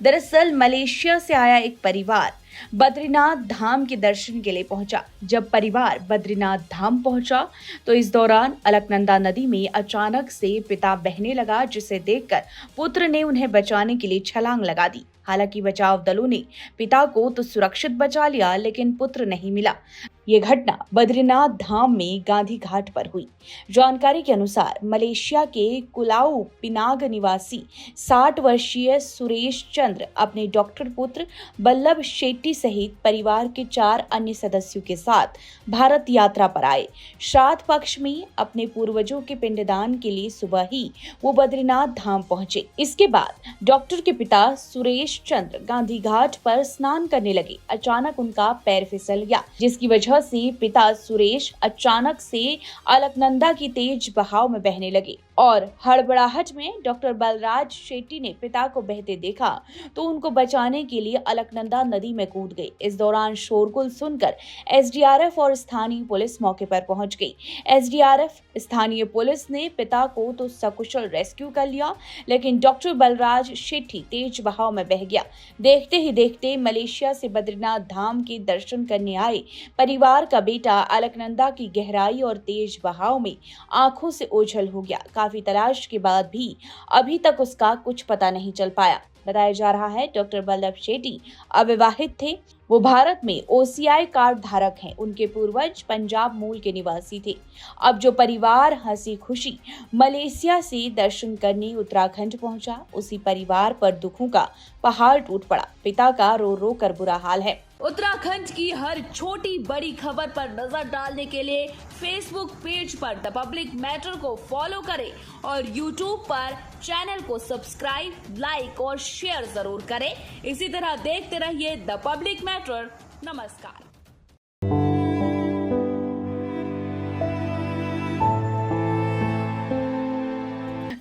दरअसल मलेशिया से आया एक परिवार बद्रीनाथ धाम के दर्शन के लिए पहुंचा। जब परिवार बद्रीनाथ धाम पहुंचा तो इस दौरान अलकनंदा नदी में अचानक से पिता बहने लगा, जिसे देखकर पुत्र ने उन्हें बचाने के लिए छलांग लगा दी। हालांकि बचाव दलों ने पिता को तो सुरक्षित बचा लिया, लेकिन पुत्र नहीं मिला। ये घटना बद्रीनाथ धाम में गांधी घाट पर हुई। जानकारी के अनुसार मलेशिया के कुलाऊ पिनाग निवासी 60 वर्षीय सुरेश चंद्र अपने डॉक्टर पुत्र बल्लभ शेट्टी सहित परिवार के 4 अन्य सदस्यों के साथ भारत यात्रा पर आए। श्राद्ध पक्ष में अपने पूर्वजों के पिंडदान के लिए सुबह ही वो बद्रीनाथ धाम पहुंचे। इसके बाद डॉक्टर के पिता सुरेश चंद्र गांधी घाट पर स्नान करने लगे। अचानक उनका पैर फिसल गया, जिसकी वजह से पिता सुरेश अचानक से अलकनंदा की तेज बहाव में बहने लगे और हड़बड़ाहट में डॉक्टर बलराज शेट्टी ने पिता को बहते देखा तो उनको बचाने के लिए अलकनंदा नदी में कूद गए। इस दौरान शोरगुल सुनकर एसडीआरएफ और स्थानीय पुलिस मौके पर पहुंच गई। एसडीआरएफ स्थानीय पुलिस ने पिता को तो सकुशल रेस्क्यू कर लिया, लेकिन डॉक्टर बलराज शेट्टी तेज बहाव में बह गया। देखते ही देखते मलेशिया से बद्रीनाथ धाम के दर्शन करने आए परिवार का बेटा अलकनंदा की गहराई और तेज बहाव में आंखों से ओझल हो गया। काफी तलाश के बाद भी अभी तक उसका कुछ पता नहीं चल पाया। बताया जा रहा है डॉक्टर बल्लभ शेट्टी अविवाहित थे। वो भारत में ओसीआई कार्ड धारक हैं। उनके पूर्वज पंजाब मूल के निवासी थे। अब जो परिवार हंसी खुशी मलेशिया से दर्शन करने उत्तराखंड पहुंचा, उसी परिवार पर दुखों का पहाड़ टूट पड़ा। पिता का रो रो कर बुरा हाल है। उत्तराखंड की हर छोटी बड़ी खबर पर नजर डालने के लिए फेसबुक पेज पर द पब्लिक मैटर को फॉलो करें और यूट्यूब पर चैनल को सब्सक्राइब, लाइक और शेयर जरूर करें। इसी तरह देखते रहिए द पब्लिक मैटर। नमस्कार।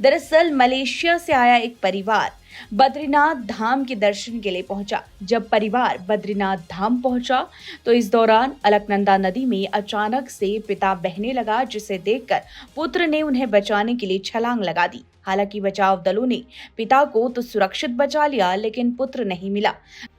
दरअसल मलेशिया से आया एक परिवार बद्रीनाथ धाम के दर्शन के लिए पहुंचा। जब परिवार बद्रीनाथ धाम पहुंचा तो इस दौरान अलकनंदा नदी में अचानक से पिता बहने लगा, जिसे देखकर पुत्र ने उन्हें बचाने के लिए छलांग लगा दी। हालांकि बचाव दलों ने पिता को तो सुरक्षित बचा लिया, लेकिन पुत्र नहीं मिला।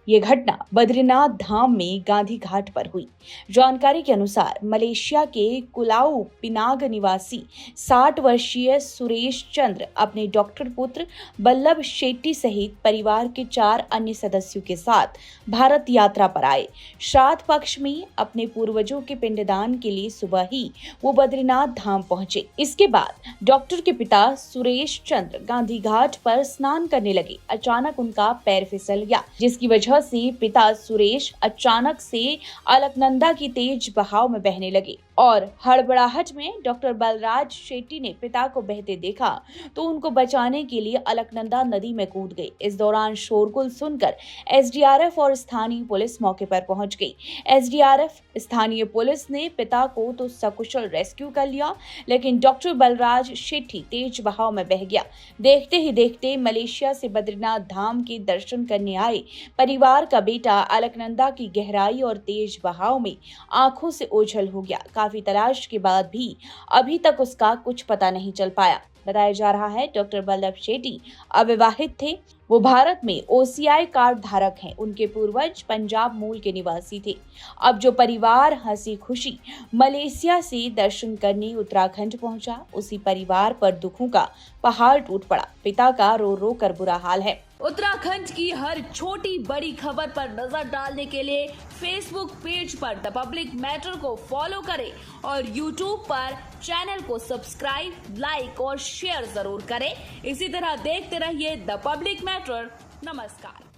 ये घटना बद्रीनाथ धाम में गांधी घाट पर हुई। जानकारी के अनुसार मलेशिया के कुलाऊ पिनाग निवासी 60 वर्षीय सुरेश चंद्र अपने डॉक्टर पुत्र बल्लभ शेट्टी सहित परिवार के 4 अन्य सदस्यों के साथ भारत यात्रा पर आए। श्राद्ध पक्ष में अपने पूर्वजों के पिंडदान के लिए सुबह ही वो बद्रीनाथ धाम पहुंचे। इसके बाद डॉक्टर के पिता सुरेश चंद्र गांधी घाट पर स्नान करने लगे। अचानक उनका पैर फिसल गया, जिसकी वजह से पिता सुरेश अचानक से अलकनंदा की तेज बहाव में बहने लगे और हड़बड़ाहट में डॉक्टर बलराज शेट्टी ने पिता को बहते देखा तो उनको बचाने के लिए अलकनंदा नदी में कूद गए। इस दौरान शोरगुल सुनकर एसडीआरएफ और स्थानीय पुलिस मौके पर पहुंच गई। एसडीआरएफ स्थानीय पुलिस ने पिता को तो सकुशल रेस्क्यू कर लिया, लेकिन डॉक्टर बलराज शेट्टी तेज बहाव में बह गया। देखते ही देखते मलेशिया से बद्रीनाथ धाम के दर्शन करने आए परिवार का बेटा अलकनंदा की गहराई और तेज बहाव में आंखों से ओझल हो गया। काफी तलाश के बाद भी अभी तक उसका कुछ पता नहीं चल पाया। बताया जा रहा है डॉक्टर बल्लभ शेट्टी अविवाहित थे। वो भारत में ओसीआई कार्ड धारक हैं। उनके पूर्वज पंजाब मूल के निवासी थे। अब जो परिवार हंसी खुशी मलेशिया से दर्शन करने उत्तराखंड पहुंचा, उसी परिवार पर दुखों का पहाड़ टूट पड़ा। पिता का रो रो कर बुरा हाल है। उत्तराखंड की हर छोटी बड़ी खबर पर नजर डालने के लिए फेसबुक पेज पर द पब्लिक मैटर को फॉलो करें और यूट्यूब पर चैनल को सब्सक्राइब, लाइक और शेयर जरूर करें। इसी तरह देखते रहिए द पब्लिक मैटर। नमस्कार।